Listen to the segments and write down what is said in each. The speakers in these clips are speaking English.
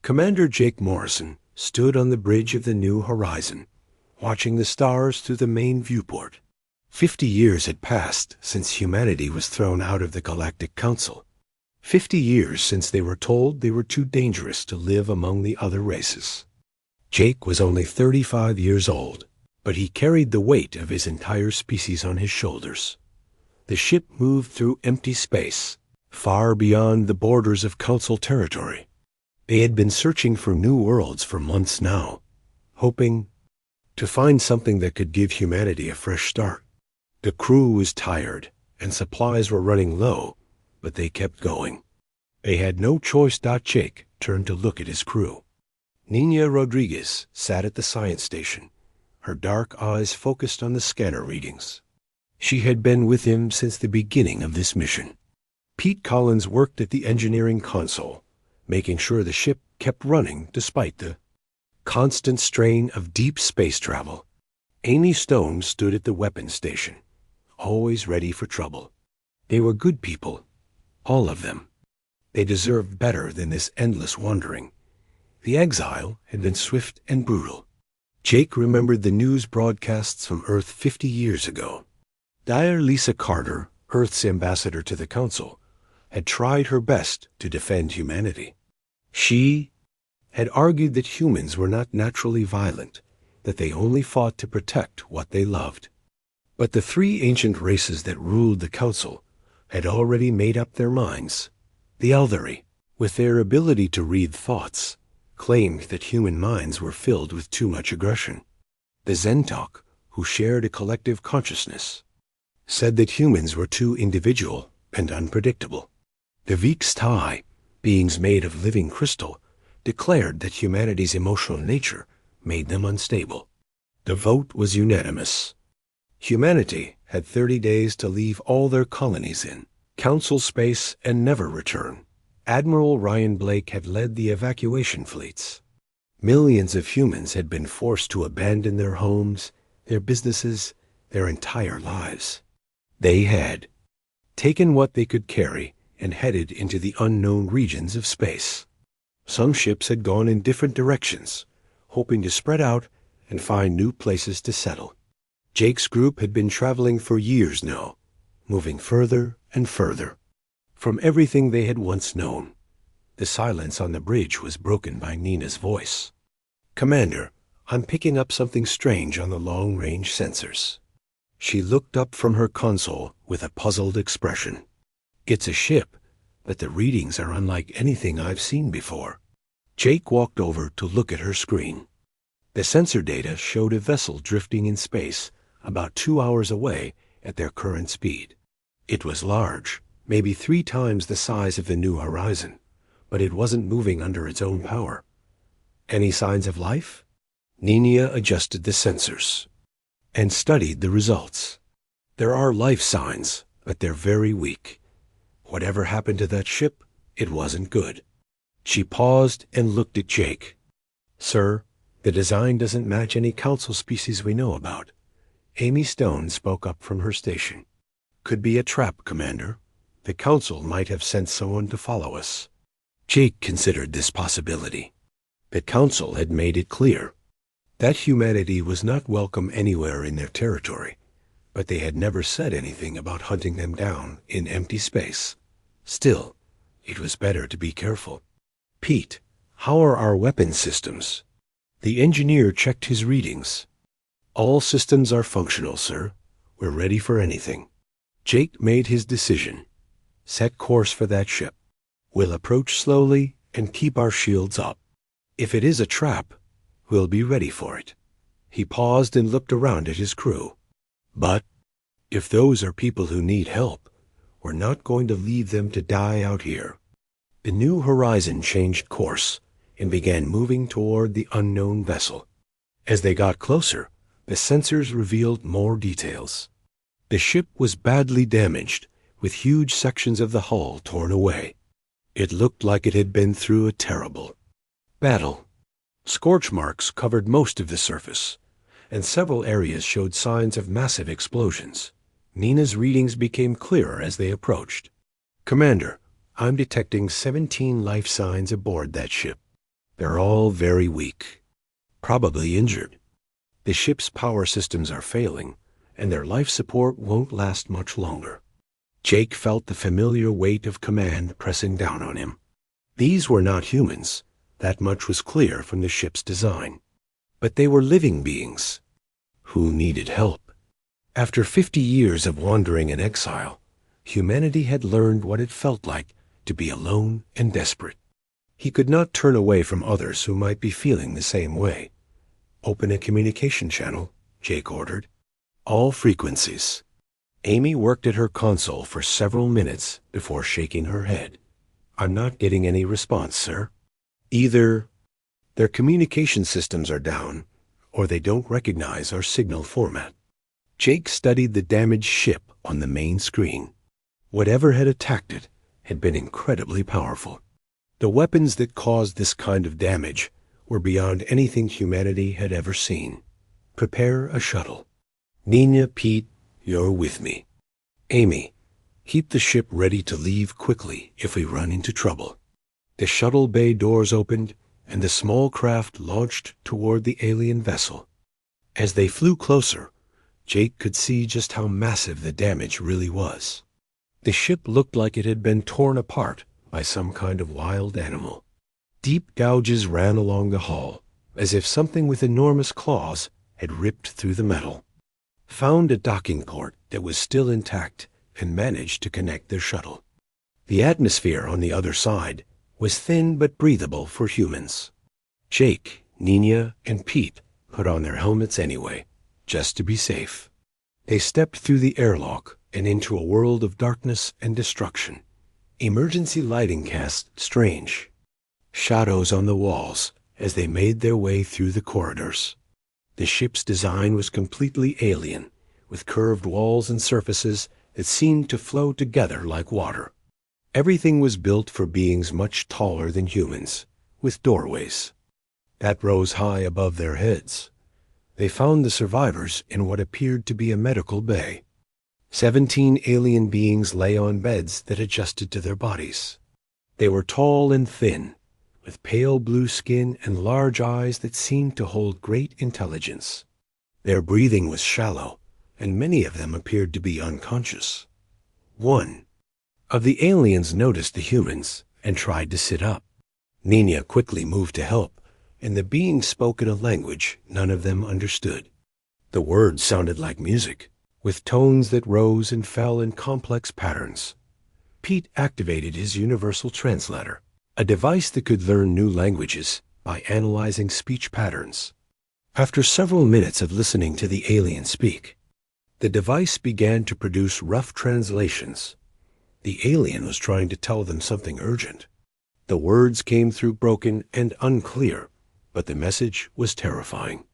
Commander Jake Morrison stood on the bridge of the New Horizon, watching the stars through the main viewport. 50 years had passed since humanity was thrown out of the Galactic Council. 50 years since they were told they were too dangerous to live among the other races. Jake was only 35 years old, but he carried the weight of his entire species on his shoulders. The ship moved through empty space, far beyond the borders of Council territory. They had been searching for new worlds for months now, hoping to find something that could give humanity a fresh start. The crew was tired, and supplies were running low, but they kept going. They had no choice. Jake turned to look at his crew. Nina Rodriguez sat at the science station, her dark eyes focused on the scanner readings. She had been with him since the beginning of this mission. Pete Collins worked at the engineering console, making sure the ship kept running despite the constant strain of deep space travel. Amy Stone stood at the weapons station, always ready for trouble. They were good people, all of them. They deserved better than this endless wandering. The exile had been swift and brutal. Jake remembered the news broadcasts from Earth 50 years ago. Dire Lisa Carter, Earth's ambassador to the Council, had tried her best to defend humanity. She had argued that humans were not naturally violent, that they only fought to protect what they loved. But the three ancient races that ruled the Council had already made up their minds. The Eltheri, with their ability to read thoughts, claimed that human minds were filled with too much aggression. The Zentok, who shared a collective consciousness, said that humans were too individual and unpredictable. The Vix-Tai, beings made of living crystal, declared that humanity's emotional nature made them unstable. The vote was unanimous. Humanity had 30 days to leave all their colonies in Council space and never return. Admiral Ryan Blake had led the evacuation fleets. Millions of humans had been forced to abandon their homes, their businesses, their entire lives. They had taken what they could carry and headed into the unknown regions of space. Some ships had gone in different directions, hoping to spread out and find new places to settle. Jake's group had been traveling for years now, moving further and further from everything they had once known. The silence on the bridge was broken by Nina's voice. "Commander, I'm picking up something strange on the long-range sensors." She looked up from her console with a puzzled expression. "It's a ship, but the readings are unlike anything I've seen before." Jake walked over to look at her screen. The sensor data showed a vessel drifting in space about 2 hours away at their current speed. It was large, maybe 3 times the size of the New Horizon, but it wasn't moving under its own power. Any signs of life? Nina adjusted the sensors and studied the results. There are life signs, but they're very weak. Whatever happened to that ship, it wasn't good. She paused and looked at Jake. "Sir, the design doesn't match any Council species we know about." Amy Stone spoke up from her station. "Could be a trap, Commander. The Council might have sent someone to follow us." Jake considered this possibility. The Council had made it clear that humanity was not welcome anywhere in their territory, but they had never said anything about hunting them down in empty space. Still, it was better to be careful. "Pete, how are our weapon systems?" The engineer checked his readings. "All systems are functional, sir. We're ready for anything." Jake made his decision. "Set course for that ship. We'll approach slowly and keep our shields up. If it is a trap, we'll be ready for it." He paused and looked around at his crew. "But if those are people who need help, we're not going to leave them to die out here." The New Horizon changed course and began moving toward the unknown vessel. As they got closer, the sensors revealed more details. The ship was badly damaged, with huge sections of the hull torn away. It looked like it had been through a terrible battle. Scorch marks covered most of the surface, and several areas showed signs of massive explosions. Nina's readings became clearer as they approached. "Commander, I'm detecting 17 life signs aboard that ship." They're all very weak, probably injured. The ship's power systems are failing, and their life support won't last much longer. Jake felt the familiar weight of command pressing down on him. These were not humans. That much was clear from the ship's design. But they were living beings who needed help. After 50 years of wandering in exile, humanity had learned what it felt like to be alone and desperate. He could not turn away from others who might be feeling the same way. "Open a communication channel," Jake ordered. "All frequencies." Amy worked at her console for several minutes before shaking her head. "I'm not getting any response, sir. Either their communication systems are down, or they don't recognize our signal format." Jake studied the damaged ship on the main screen. Whatever had attacked it had been incredibly powerful. The weapons that caused this kind of damage were beyond anything humanity had ever seen. "Prepare a shuttle. Nina, Pete, you're with me. Amy, keep the ship ready to leave quickly if we run into trouble." The shuttle bay doors opened, and the small craft launched toward the alien vessel. As they flew closer, Jake could see just how massive the damage really was. The ship looked like it had been torn apart by some kind of wild animal. Deep gouges ran along the hull, as if something with enormous claws had ripped through the metal. Found a docking port that was still intact and managed to connect their shuttle. The atmosphere on the other side was thin but breathable for humans. Jake, Nina, and Pete put on their helmets anyway, just to be safe. They stepped through the airlock and into a world of darkness and destruction. Emergency lighting cast strange shadows on the walls as they made their way through the corridors. The ship's design was completely alien, with curved walls and surfaces that seemed to flow together like water. Everything was built for beings much taller than humans, with doorways that rose high above their heads. They found the survivors in what appeared to be a medical bay. 17 alien beings lay on beds that adjusted to their bodies. They were tall and thin, with pale blue skin and large eyes that seemed to hold great intelligence. Their breathing was shallow, and many of them appeared to be unconscious. One of the aliens noticed the humans and tried to sit up. Nina quickly moved to help, and the beings spoke in a language none of them understood. The words sounded like music, with tones that rose and fell in complex patterns. Pete activated his universal translator, a device that could learn new languages by analyzing speech patterns. After several minutes of listening to the alien speak, the device began to produce rough translations. The alien was trying to tell them something urgent. The words came through broken and unclear, but the message was terrifying.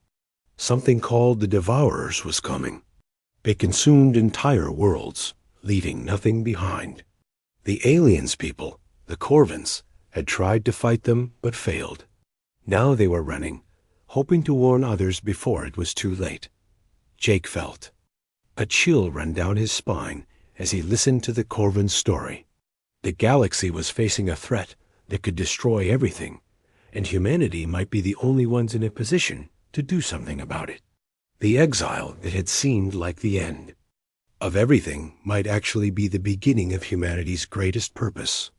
Something called the Devourers was coming. They consumed entire worlds, leaving nothing behind. The aliens people, the Corvins, had tried to fight them but failed. Now they were running, hoping to warn others before it was too late. Jake felt a chill run down his spine as he listened to the Corvin's story. The galaxy was facing a threat that could destroy everything, and humanity might be the only ones in a position to do something about it. The exile that had seemed like the end of everything might actually be the beginning of humanity's greatest purpose.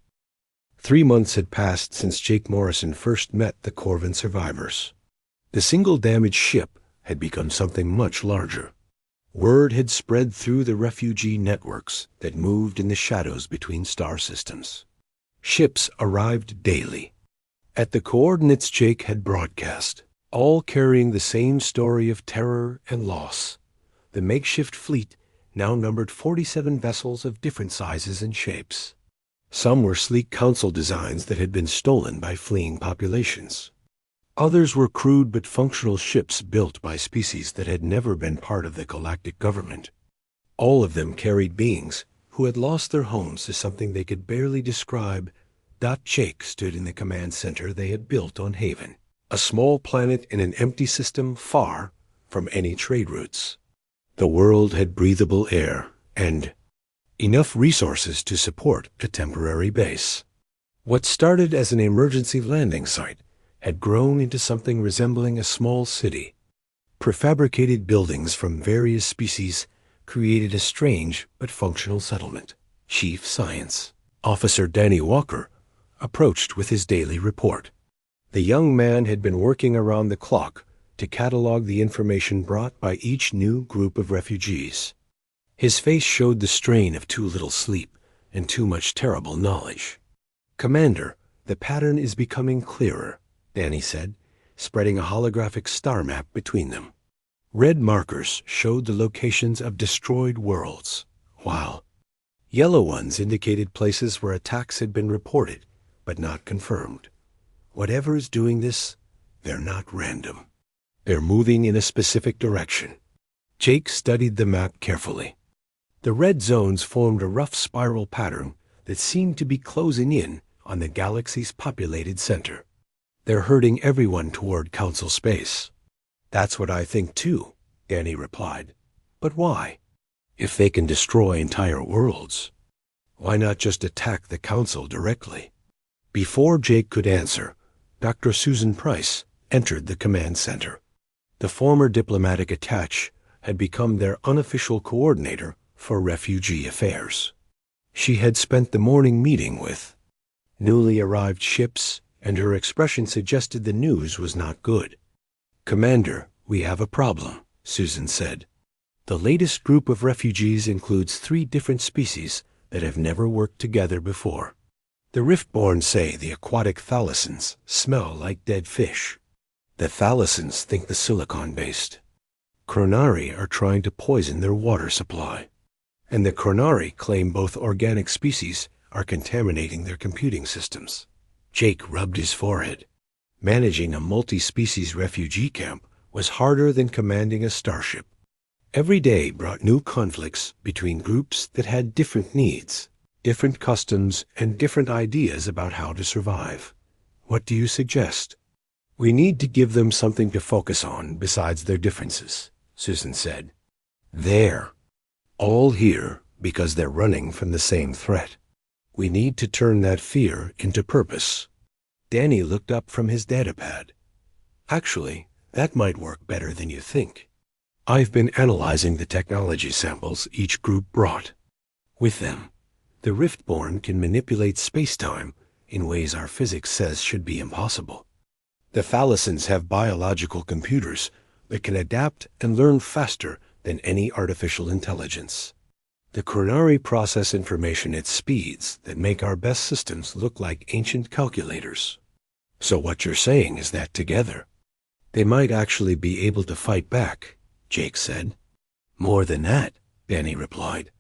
3 months had passed since Jake Morrison first met the Corvin survivors. The single damaged ship had become something much larger. Word had spread through the refugee networks that moved in the shadows between star systems. Ships arrived daily at the coordinates Jake had broadcast, all carrying the same story of terror and loss. The makeshift fleet now numbered 47 vessels of different sizes and shapes. Some were sleek council designs that had been stolen by fleeing populations. Others were crude but functional ships built by species that had never been part of the galactic government. All of them carried beings who had lost their homes to something they could barely describe. Jake stood in the command center they had built on Haven, a small planet in an empty system far from any trade routes. The world had breathable air and enough resources to support a temporary base. What started as an emergency landing site had grown into something resembling a small city. Prefabricated buildings from various species created a strange but functional settlement. Chief Science Officer Danny Walker approached with his daily report. The young man had been working around the clock to catalog the information brought by each new group of refugees. His face showed the strain of too little sleep and too much terrible knowledge. "Commander, the pattern is becoming clearer," Danny said, spreading a holographic star map between them. Red markers showed the locations of destroyed worlds, while yellow ones indicated places where attacks had been reported, but not confirmed. Whatever is doing this, they're not random. They're moving in a specific direction. Jake studied the map carefully. The red zones formed a rough spiral pattern that seemed to be closing in on the galaxy's populated center. "They're herding everyone toward Council space." "That's what I think too," Danny replied. "But why? If they can destroy entire worlds, why not just attack the Council directly?" Before Jake could answer, Dr. Susan Price entered the command center. The former diplomatic attaché had become their unofficial coordinator for refugee affairs. She had spent the morning meeting with newly arrived ships, and her expression suggested the news was not good. "Commander, we have a problem," Susan said. "The latest group of refugees includes 3 different species that have never worked together before. The Riftborn say the aquatic thalassans smell like dead fish. The thalassans think the silicon-based. Chronari are trying to poison their water supply. And the Chronari claim both organic species are contaminating their computing systems." Jake rubbed his forehead. Managing a multi-species refugee camp was harder than commanding a starship. Every day brought new conflicts between groups that had different needs, different customs, and different ideas about how to survive. "What do you suggest?" "We need to give them something to focus on besides their differences," Susan said. "They're all here because they're running from the same threat. We need to turn that fear into purpose." Danny looked up from his datapad. "Actually, that might work better than you think. I've been analyzing the technology samples each group brought. With them, the Riftborn can manipulate space-time in ways our physics says should be impossible. The thalassans have biological computers that can adapt and learn faster than any artificial intelligence. The Chronari process information at speeds that make our best systems look like ancient calculators. So what you're saying is that together, they might actually be able to fight back," Jake said. "More than that," Danny replied.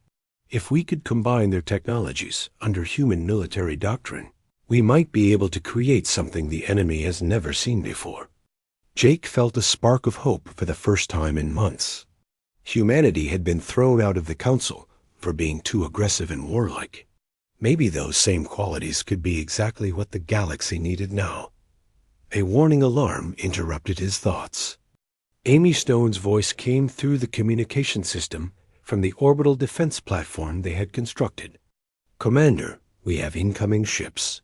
"If we could combine their technologies under human military doctrine, we might be able to create something the enemy has never seen before." Jake felt a spark of hope for the first time in months. Humanity had been thrown out of the Council for being too aggressive and warlike. Maybe those same qualities could be exactly what the galaxy needed now. A warning alarm interrupted his thoughts. Amy Stone's voice came through the communication system from the orbital defense platform they had constructed. "Commander, we have incoming ships.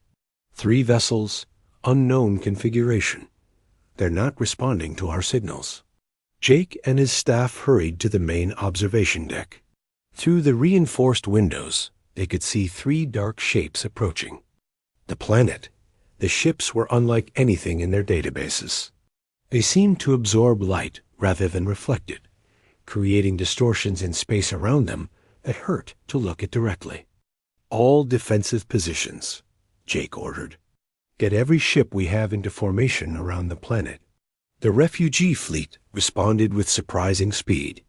3 vessels, unknown configuration. They're not responding to our signals." Jake and his staff hurried to the main observation deck. Through the reinforced windows, they could see 3 dark shapes approaching. The planet. The ships were unlike anything in their databases. They seemed to absorb light rather than reflect it, creating distortions in space around them that hurt to look at directly. "All defensive positions," Jake ordered. "Get every ship we have into formation around the planet." The refugee fleet responded with surprising speed.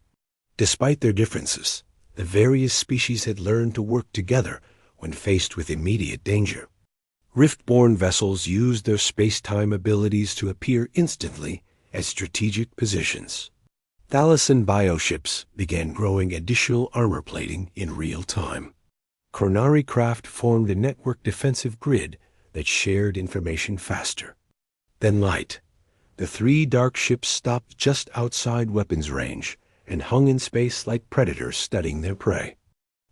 Despite their differences, the various species had learned to work together when faced with immediate danger. Riftborn vessels used their space-time abilities to appear instantly at strategic positions. Thalassan bioships began growing additional armor plating in real time. Chronari craft formed a network defensive grid that shared information faster. Then light. The 3 dark ships stopped just outside weapons range and hung in space like predators studying their prey.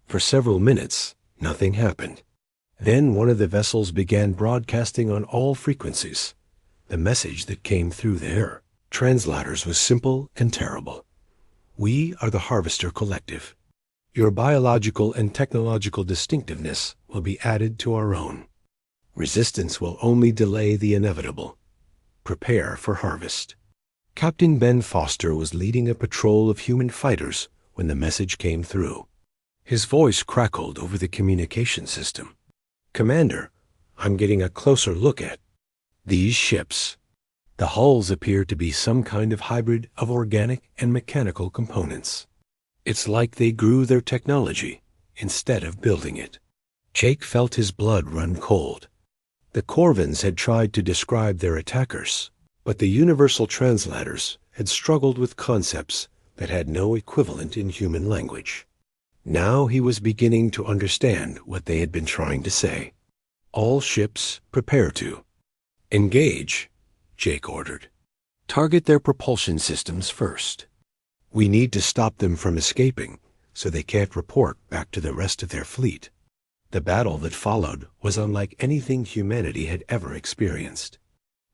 For several minutes, nothing happened. Then one of the vessels began broadcasting on all frequencies. The message that came through their translators was simple and terrible. We are the Harvester Collective. Your biological and technological distinctiveness will be added to our own. Resistance will only delay the inevitable. Prepare for harvest. Captain Ben Foster was leading a patrol of human fighters when the message came through. His voice crackled over the communication system. Commander, I'm getting a closer look at these ships. The hulls appear to be some kind of hybrid of organic and mechanical components. It's like they grew their technology instead of building it. Jake felt his blood run cold. The Corvins had tried to describe their attackers, but the universal translators had struggled with concepts that had no equivalent in human language. Now he was beginning to understand what they had been trying to say. All ships prepare to engage, Jake ordered. Target their propulsion systems first. We need to stop them from escaping so they can't report back to the rest of their fleet. The battle that followed was unlike anything humanity had ever experienced.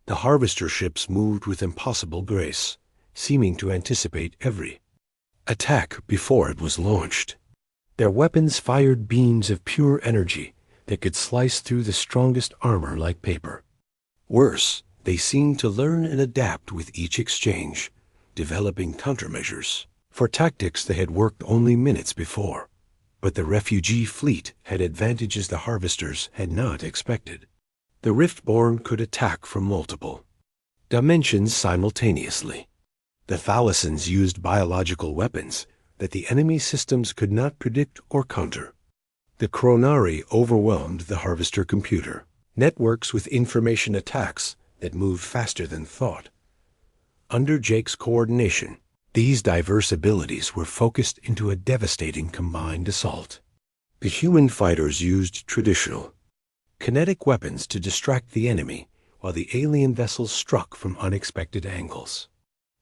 The harvester ships moved with impossible grace, seeming to anticipate every attack before it was launched. Their weapons fired beams of pure energy that could slice through the strongest armor like paper. Worse, they seemed to learn and adapt with each exchange, developing countermeasures for tactics that had worked only minutes before. But the refugee fleet had advantages the harvesters had not expected. The Riftborn could attack from multiple dimensions simultaneously. The Thalassans used biological weapons that the enemy systems could not predict or counter. The Chronari overwhelmed the harvester computer networks with information attacks that moved faster than thought. Under Jake's coordination, these diverse abilities were focused into a devastating combined assault. The human fighters used traditional kinetic weapons to distract the enemy while the alien vessels struck from unexpected angles.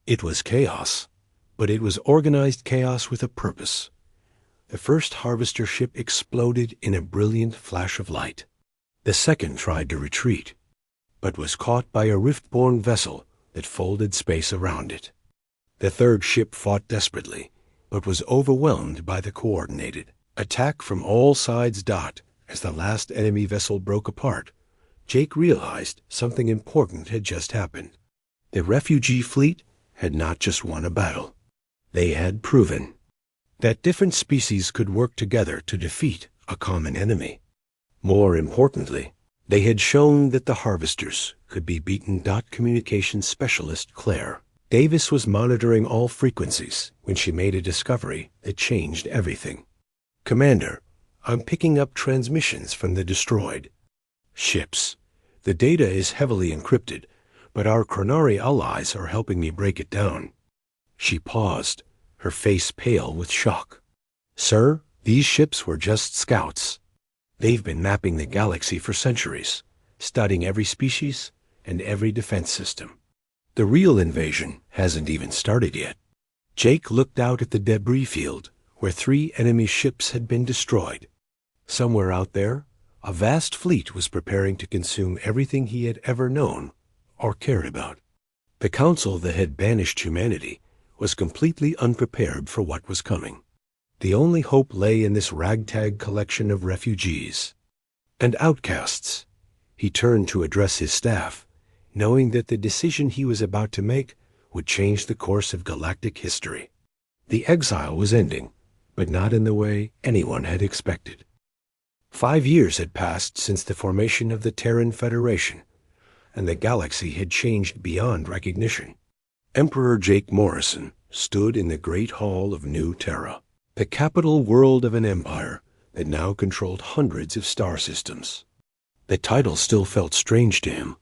It was chaos, but it was organized chaos with a purpose. The first harvester ship exploded in a brilliant flash of light. The second tried to retreat, but was caught by a rift-borne vessel that folded space around it. The third ship fought desperately, but was overwhelmed by the coordinated attack from all sides. As the last enemy vessel broke apart, Jake realized something important had just happened. The refugee fleet had not just won a battle. They had proven that different species could work together to defeat a common enemy. More importantly, they had shown that the harvesters could be beaten. Communications specialist Claire Davis was monitoring all frequencies when she made a discovery that changed everything. Commander, I'm picking up transmissions from the destroyed ships. The data is heavily encrypted, but our Chronari allies are helping me break it down. She paused, her face pale with shock. Sir, these ships were just scouts. They've been mapping the galaxy for centuries, studying every species and every defense system. The real invasion hasn't even started yet. Jake looked out at the debris field where 3 enemy ships had been destroyed. Somewhere out there, a vast fleet was preparing to consume everything he had ever known or cared about. The council that had banished humanity was completely unprepared for what was coming. The only hope lay in this ragtag collection of refugees and outcasts. He turned to address his staff, knowing that the decision he was about to make would change the course of galactic history. The exile was ending, but not in the way anyone had expected. 5 years had passed since the formation of the Terran Federation, and the galaxy had changed beyond recognition. Emperor Jake Morrison stood in the Great Hall of New Terra, the capital world of an empire that now controlled hundreds of star systems. The title still felt strange to him,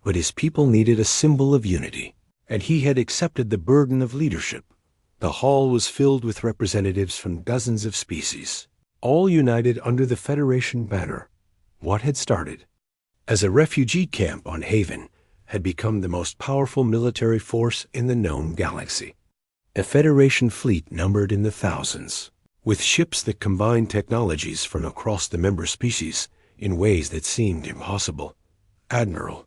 but his people needed a symbol of unity, and he had accepted the burden of leadership. The hall was filled with representatives from dozens of species, all united under the Federation banner. What had started as a refugee camp on Haven had become the most powerful military force in the known galaxy. A Federation fleet numbered in the thousands, with ships that combined technologies from across the member species in ways that seemed impossible. Admiral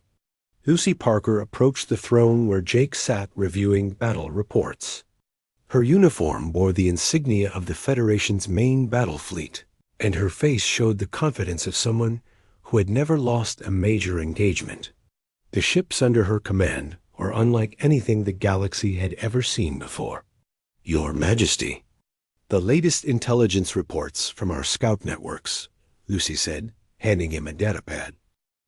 Lucy Parker approached the throne where Jake sat reviewing battle reports. Her uniform bore the insignia of the Federation's main battle fleet, and her face showed the confidence of someone who had never lost a major engagement. The ships under her command were unlike anything the galaxy had ever seen before. Your Majesty, the latest intelligence reports from our scout networks, Lucy said, handing him a datapad.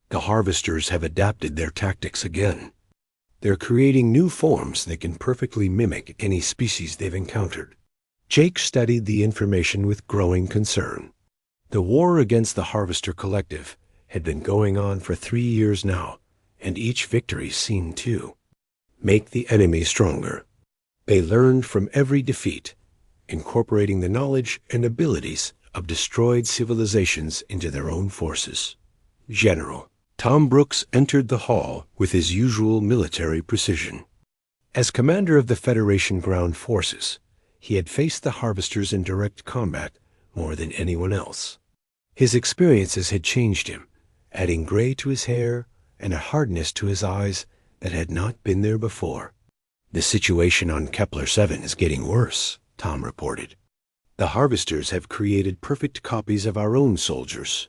The harvesters have adapted their tactics again. They're creating new forms that can perfectly mimic any species they've encountered. Jake studied the information with growing concern. The war against the Harvester Collective had been going on for 3 years now, and each victory seemed to make the enemy stronger. They learned from every defeat, incorporating the knowledge and abilities of destroyed civilizations into their own forces. General Tom Brooks entered the hall with his usual military precision. As commander of the Federation ground forces, he had faced the Harvesters in direct combat more than anyone else. His experiences had changed him, adding gray to his hair and a hardness to his eyes that had not been there before. The situation on Kepler 7 is getting worse, Tom reported. The Harvesters have created perfect copies of our own soldiers.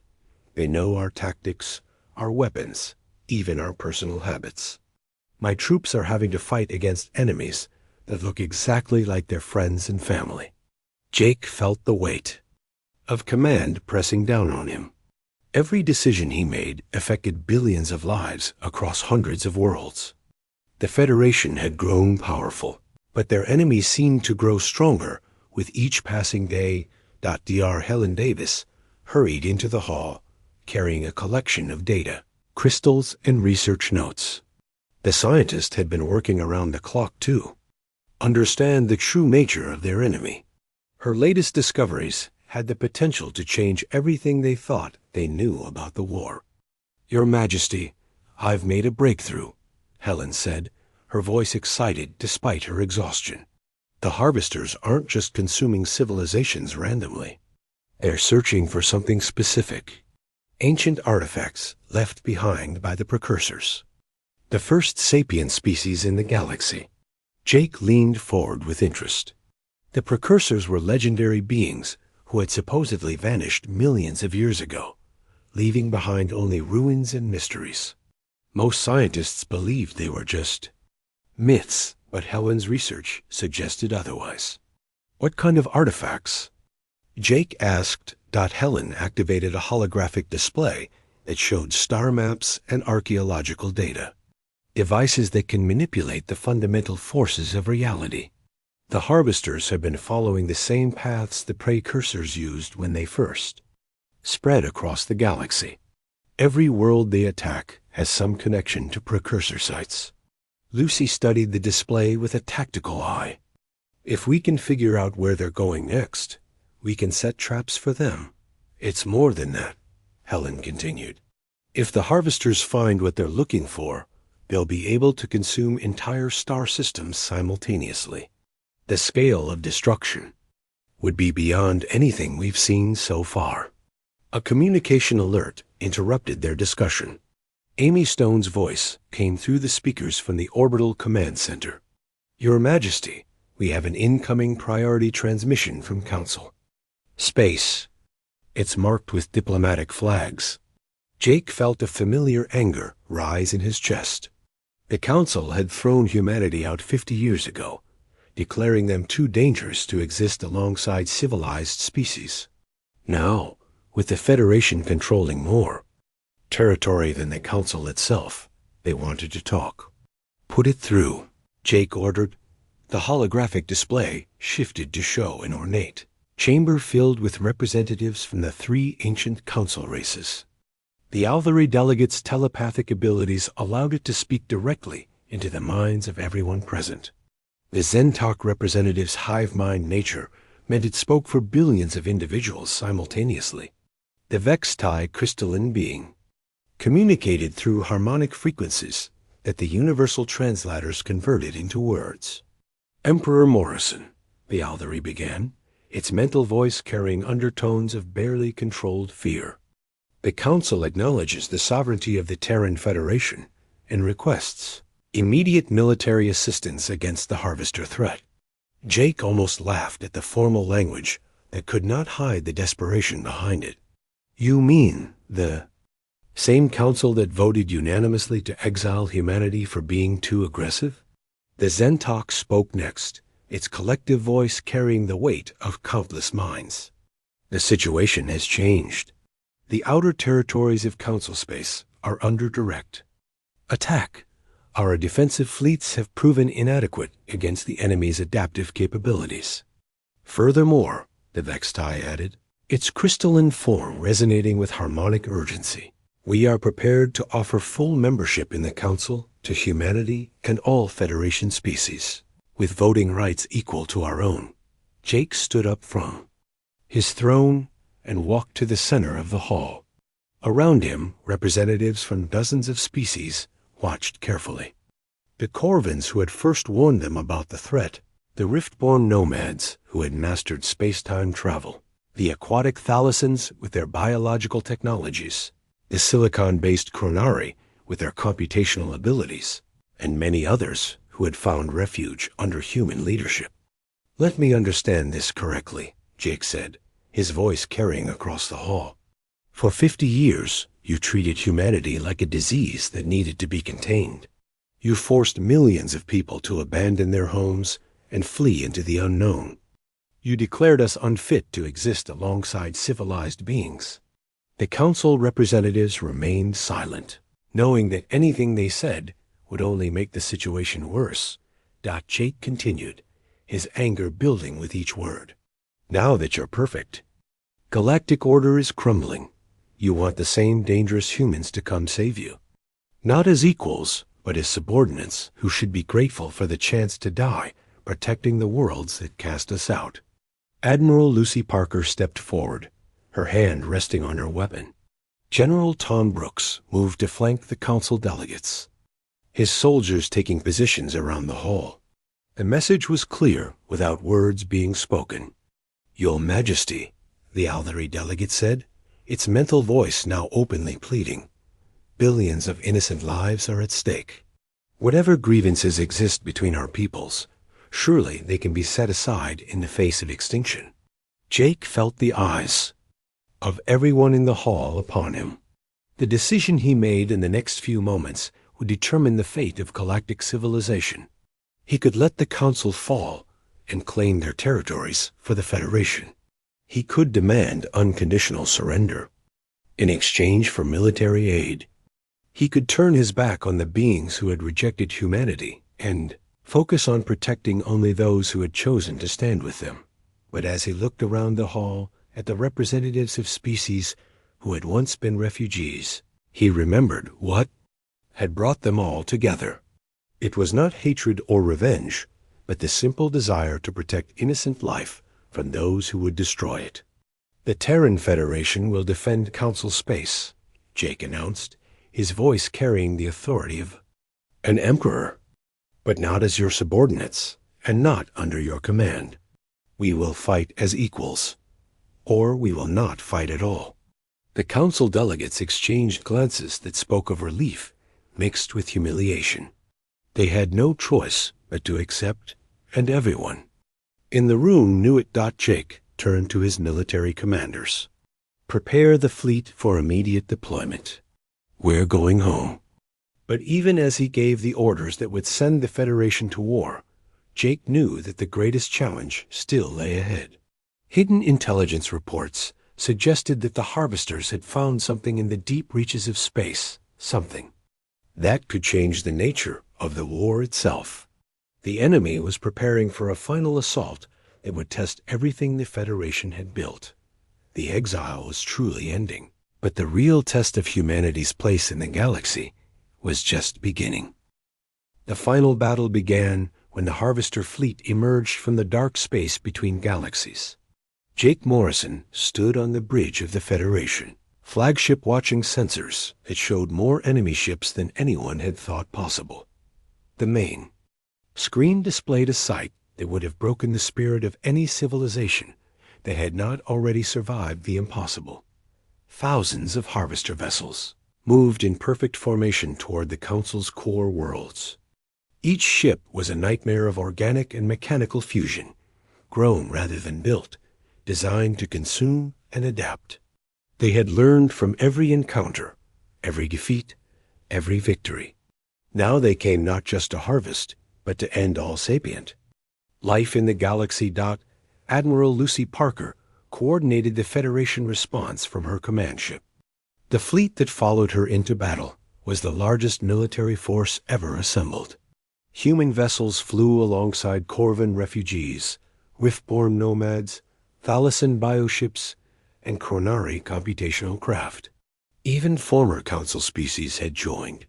They know our tactics, our weapons, even our personal habits. My troops are having to fight against enemies that look exactly like their friends and family. Jake felt the weight of command pressing down on him. Every decision he made affected billions of lives across hundreds of worlds. The Federation had grown powerful, but their enemies seemed to grow stronger with each passing day. Dr. Helen Davis hurried into the hall, carrying a collection of data, crystals, and research notes. The scientist had been working around the clock to understand the true nature of their enemy. Her latest discoveries had the potential to change everything they thought they knew about the war. Your Majesty, I've made a breakthrough, Helen said, her voice excited despite her exhaustion. The Harvesters aren't just consuming civilizations randomly. They're searching for something specific. Ancient artifacts left behind by the precursors. The first sapient species in the galaxy. Jake leaned forward with interest. The precursors were legendary beings who had supposedly vanished millions of years ago, leaving behind only ruins and mysteries. Most scientists believed they were just myths, but Helen's research suggested otherwise. What kind of artifacts? Jake asked. Helen activated a holographic display that showed star maps and archaeological data, devices that can manipulate the fundamental forces of reality. The Harvesters have been following the same paths the precursors used when they first spread across the galaxy. Every world they attack has some connection to precursor sites. Lucy studied the display with a tactical eye. If we can figure out where they're going next, we can set traps for them. It's more than that, Helen continued. If the Harvesters find what they're looking for, they'll be able to consume entire star systems simultaneously. The scale of destruction would be beyond anything we've seen so far. A communication alert interrupted their discussion. Amy Stone's voice came through the speakers from the Orbital Command Center. Your Majesty, we have an incoming priority transmission from Council. Space. It's marked with diplomatic flags. Jake felt a familiar anger rise in his chest. The Council had thrown humanity out 50 years ago, declaring them too dangerous to exist alongside civilized species. Now, with the Federation controlling more territory than the Council itself, they wanted to talk. Put it through, Jake ordered. The holographic display shifted to show an ornate chamber filled with representatives from the 3 ancient council races. The Alvari delegates' telepathic abilities allowed it to speak directly into the minds of everyone present. The Zentok representative's hive-mind nature meant it spoke for billions of individuals simultaneously. The Vextai crystalline being communicated through harmonic frequencies that the universal translators converted into words. Emperor Morrison, the Alvari began, its mental voice carrying undertones of barely controlled fear. The Council acknowledges the sovereignty of the Terran Federation and requests immediate military assistance against the Harvester threat. Jake almost laughed at the formal language that could not hide the desperation behind it. You mean the same council that voted unanimously to exile humanity for being too aggressive? The Zentok spoke next, its collective voice carrying the weight of countless minds. The situation has changed. The outer territories of Council space are under direct attack. Our defensive fleets have proven inadequate against the enemy's adaptive capabilities. Furthermore, the Vextai added, its crystalline form resonating with harmonic urgency. We are prepared to offer full membership in the Council to humanity and all Federation species, with voting rights equal to our own. Jake stood up from his throne and walked to the center of the hall. Around him, representatives from dozens of species watched carefully. The Corvins who had first warned them about the threat, the Riftborn nomads who had mastered space-time travel, the aquatic thalassans with their biological technologies, the silicon-based Chronari with their computational abilities, and many others who had found refuge under human leadership. Let me understand this correctly, Jake said, his voice carrying across the hall. For 50 years, you treated humanity like a disease that needed to be contained. You forced millions of people to abandon their homes and flee into the unknown. You declared us unfit to exist alongside civilized beings. The council representatives remained silent, knowing that anything they said would only make the situation worse. Jake continued, his anger building with each word. Now that you're perfect, galactic order is crumbling. You want the same dangerous humans to come save you. Not as equals, but as subordinates who should be grateful for the chance to die protecting the worlds that cast us out. Admiral Lucy Parker stepped forward, her hand resting on her weapon. General Tom Brooks moved to flank the council delegates, his soldiers taking positions around the hall. The message was clear without words being spoken. Your Majesty, the Aldari delegate said, its mental voice now openly pleading. Billions of innocent lives are at stake. Whatever grievances exist between our peoples, surely they can be set aside in the face of extinction. Jake felt the eyes of everyone in the hall upon him. The decision he made in the next few moments would determine the fate of galactic civilization. He could let the Council fall and claim their territories for the Federation. He could demand unconditional surrender in exchange for military aid. He could turn his back on the beings who had rejected humanity and focus on protecting only those who had chosen to stand with them. But as he looked around the hall at the representatives of species who had once been refugees, he remembered what had brought them all together. It was not hatred or revenge, but the simple desire to protect innocent life from those who would destroy it. The Terran Federation will defend Council space, Jake announced, his voice carrying the authority of an emperor, but not as your subordinates and not under your command. We will fight as equals, or we will not fight at all. The council delegates exchanged glances that spoke of relief mixed with humiliation. They had no choice but to accept, and everyone in the room knew it. Jake turned to his military commanders. Prepare the fleet for immediate deployment. We're going home. But even as he gave the orders that would send the Federation to war, Jake knew that the greatest challenge still lay ahead. Hidden intelligence reports suggested that the harvesters had found something in the deep reaches of space, something that could change the nature of the war itself. The enemy was preparing for a final assault that would test everything the Federation had built. The exile was truly ending, but the real test of humanity's place in the galaxy was just beginning. The final battle began when the Harvester fleet emerged from the dark space between galaxies. Jake Morrison stood on the bridge of the Federation, flagship watching sensors that showed more enemy ships than anyone had thought possible. The main screen displayed a sight that would have broken the spirit of any civilization that had not already survived the impossible. Thousands of harvester vessels, moved in perfect formation toward the Council's core worlds. Each ship was a nightmare of organic and mechanical fusion, grown rather than built, designed to consume and adapt. They had learned from every encounter, every defeat, every victory. Now they came not just to harvest, but to end all sapient life in the galaxy. Admiral Lucy Parker coordinated the Federation response from her command ship. The fleet that followed her into battle was the largest military force ever assembled. Human vessels flew alongside Corvan refugees, Riftborn nomads, Thalassian bioships, and Chronari computational craft. Even former Council species had joined.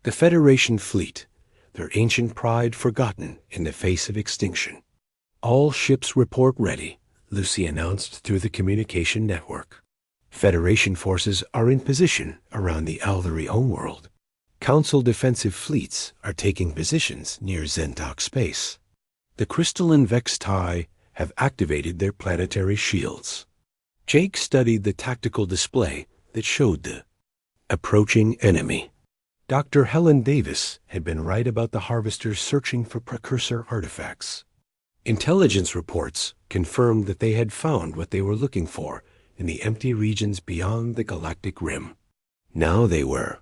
The Federation fleet, their ancient pride forgotten in the face of extinction. All ships report ready, Lucy announced through the communication network. Federation forces are in position around the Alvari homeworld. Council defensive fleets are taking positions near Zentok space. The Crystalline Vextai have activated their planetary shields. Jake studied the tactical display that showed the approaching enemy. Dr. Helen Davis had been right about the harvesters searching for precursor artifacts. Intelligence reports confirmed that they had found what they were looking for in the empty regions beyond the galactic rim. Now they were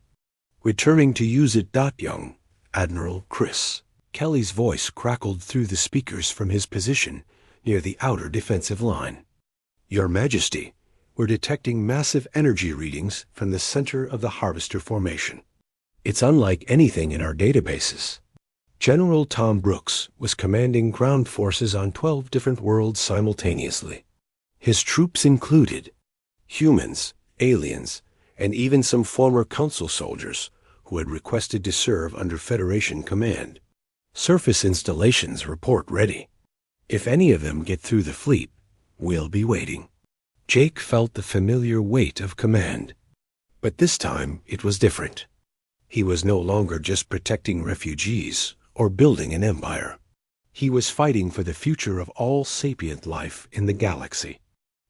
returning to use it. Young Admiral Chris Kelly's voice crackled through the speakers from his position near the outer defensive line. Your Majesty, we're detecting massive energy readings from the center of the harvester formation. It's unlike anything in our databases. General Tom Brooks was commanding ground forces on 12 different worlds simultaneously. His troops included humans, aliens, and even some former Council soldiers who had requested to serve under Federation command. Surface installations report ready. If any of them get through the fleet, we'll be waiting. Jake felt the familiar weight of command. But this time it was different. He was no longer just protecting refugees or building an empire. He was fighting for the future of all sapient life in the galaxy.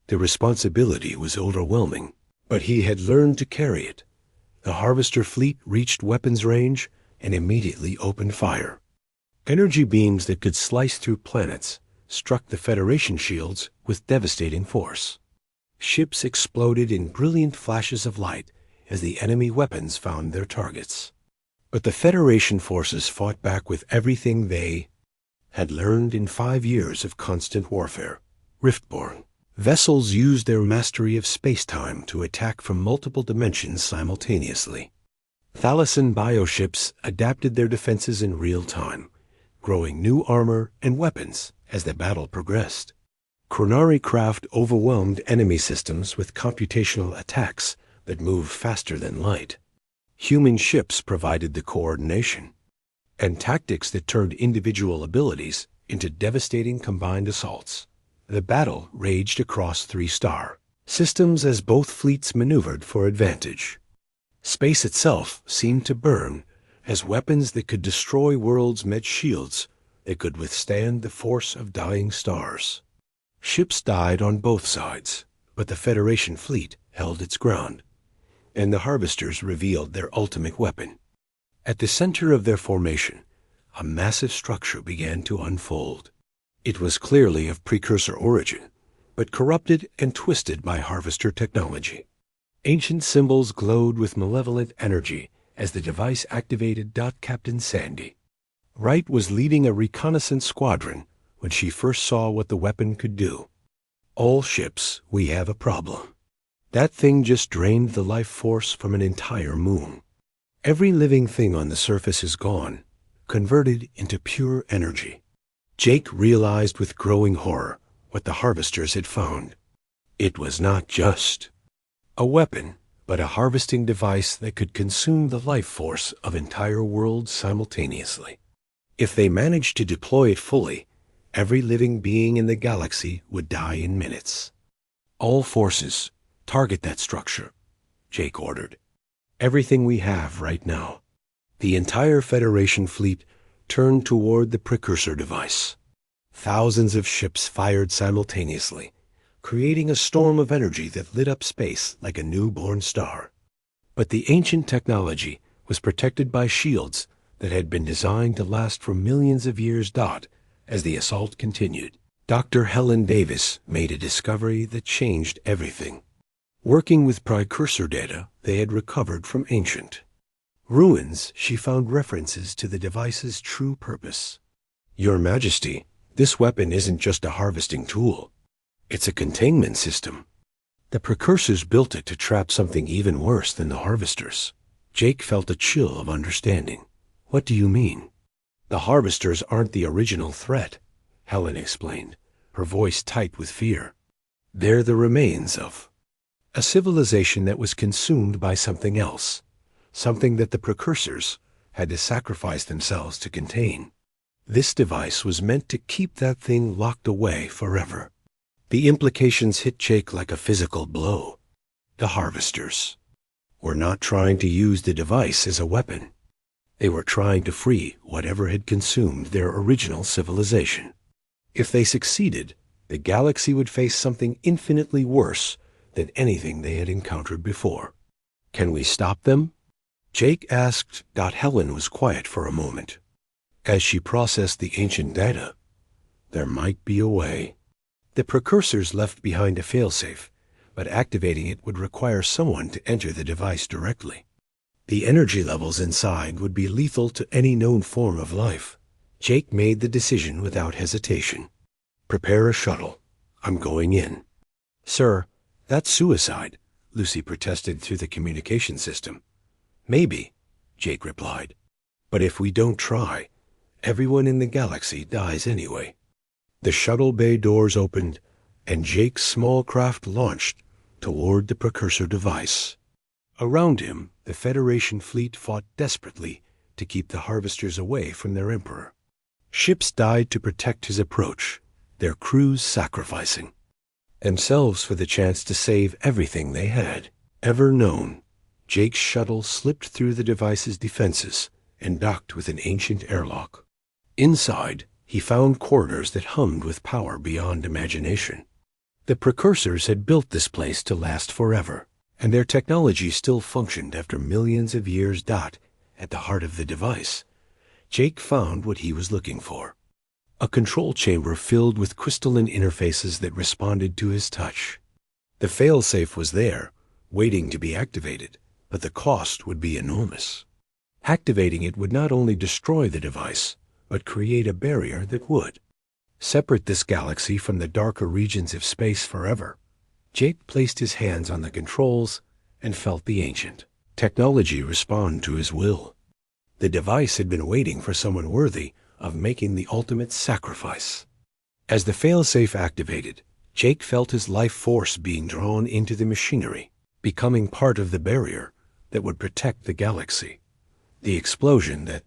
The responsibility was overwhelming, but he had learned to carry it. The harvester fleet reached weapons range and immediately opened fire. Energy beams that could slice through planets struck the Federation shields with devastating force. Ships exploded in brilliant flashes of light as the enemy weapons found their targets. But the Federation forces fought back with everything they had learned in 5 years of constant warfare. Riftborn vessels used their mastery of space-time to attack from multiple dimensions simultaneously. Thalassian bioships adapted their defenses in real time, growing new armor and weapons as the battle progressed. Chronari craft overwhelmed enemy systems with computational attacks that moved faster than light. Human ships provided the coordination and tactics that turned individual abilities into devastating combined assaults. The battle raged across 3-star systems as both fleets maneuvered for advantage. Space itself seemed to burn as weapons that could destroy worlds met shields that could withstand the force of dying stars. Ships died on both sides, but the Federation fleet held its ground, and the harvesters revealed their ultimate weapon. At the center of their formation, a massive structure began to unfold. It was clearly of precursor origin, but corrupted and twisted by harvester technology. Ancient symbols glowed with malevolent energy as the device activated. Captain Sandy Wright was leading a reconnaissance squadron when she first saw what the weapon could do. All ships, we have a problem. That thing just drained the life force from an entire moon. Every living thing on the surface is gone, converted into pure energy. Jake realized with growing horror what the harvesters had found. It was not just a weapon, but a harvesting device that could consume the life force of entire worlds simultaneously. If they managed to deploy it fully, every living being in the galaxy would die in minutes. All forces, target that structure, Jake ordered. Everything we have right now. The entire Federation fleet turned toward the precursor device. Thousands of ships fired simultaneously, creating a storm of energy that lit up space like a newborn star. But the ancient technology was protected by shields that had been designed to last for millions of years. As the assault continued, Dr. Helen Davis made a discovery that changed everything. Working with precursor data they had recovered from ancient ruins, she found references to the device's true purpose. Your Majesty, this weapon isn't just a harvesting tool. It's a containment system. The precursors built it to trap something even worse than the harvesters. Jake felt a chill of understanding. What do you mean? The harvesters aren't the original threat, Helen explained, her voice tight with fear. They're the remains of a civilization that was consumed by something else, something that the precursors had to sacrifice themselves to contain. This device was meant to keep that thing locked away forever. The implications hit Jake like a physical blow. The harvesters were not trying to use the device as a weapon. They were trying to free whatever had consumed their original civilization. If they succeeded, the galaxy would face something infinitely worse than anything they had encountered before. Can we stop them? Jake asked. Helen was quiet for a moment. As she processed the ancient data, there might be a way. The precursors left behind a failsafe, but activating it would require someone to enter the device directly. The energy levels inside would be lethal to any known form of life. Jake made the decision without hesitation. Prepare a shuttle. I'm going in. Sir, that's suicide, Lucy protested through the communication system. Maybe, Jake replied. But if we don't try, everyone in the galaxy dies anyway. The shuttle bay doors opened, and Jake's small craft launched toward the precursor device. Around him, the Federation fleet fought desperately to keep the harvesters away from their emperor. Ships died to protect his approach, their crews sacrificing themselves for the chance to save everything they had ever known. Jake's shuttle slipped through the device's defenses and docked with an ancient airlock. Inside, he found corridors that hummed with power beyond imagination. The precursors had built this place to last forever, and their technology still functioned after millions of years. At the heart of the device, Jake found what he was looking for. A control chamber filled with crystalline interfaces that responded to his touch. The failsafe was there, waiting to be activated, but the cost would be enormous. Activating it would not only destroy the device, but create a barrier that would separate this galaxy from the darker regions of space forever. Jake placed his hands on the controls and felt the ancient technology respond to his will. The device had been waiting for someone worthy of making the ultimate sacrifice. As the failsafe activated, Jake felt his life force being drawn into the machinery, becoming part of the barrier that would protect the galaxy. The explosion that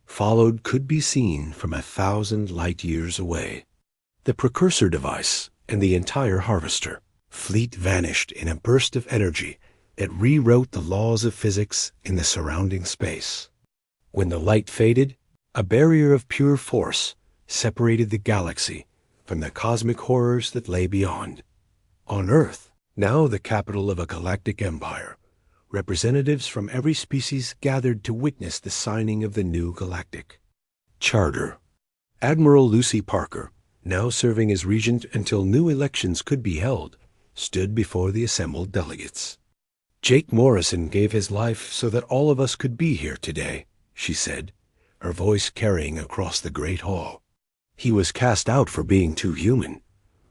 followed could be seen from 1,000 light years away. The precursor device and the entire harvester fleet vanished in a burst of energy that rewrote the laws of physics in the surrounding space. When the light faded, a barrier of pure force separated the galaxy from the cosmic horrors that lay beyond. On Earth, now the capital of a galactic empire, representatives from every species gathered to witness the signing of the new galactic charter. Admiral Lucy Parker, now serving as regent until new elections could be held, stood before the assembled delegates. Jake Morrison gave his life so that all of us could be here today, she said, her voice carrying across the great hall. He was cast out for being too human,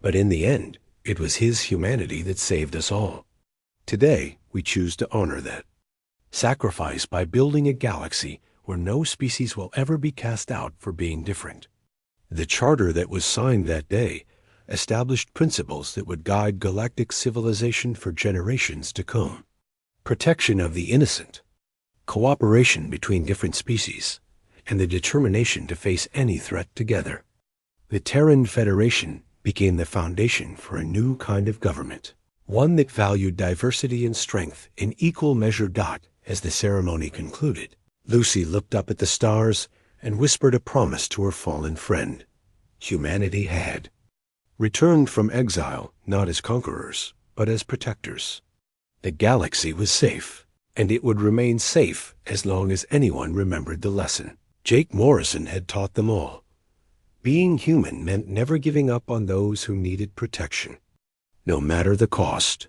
but in the end, it was his humanity that saved us all. Today, we choose to honor that sacrifice by building a galaxy where no species will ever be cast out for being different. The charter that was signed that day established principles that would guide galactic civilization for generations to come. Protection of the innocent, cooperation between different species, and the determination to face any threat together. The Terran Federation became the foundation for a new kind of government, one that valued diversity and strength in equal measure. As the ceremony concluded, Lucy looked up at the stars and whispered a promise to her fallen friend. Humanity had returned from exile not as conquerors, but as protectors. The galaxy was safe, and it would remain safe as long as anyone remembered the lesson. Jake Morrison had taught them all. Being human meant never giving up on those who needed protection, no matter the cost.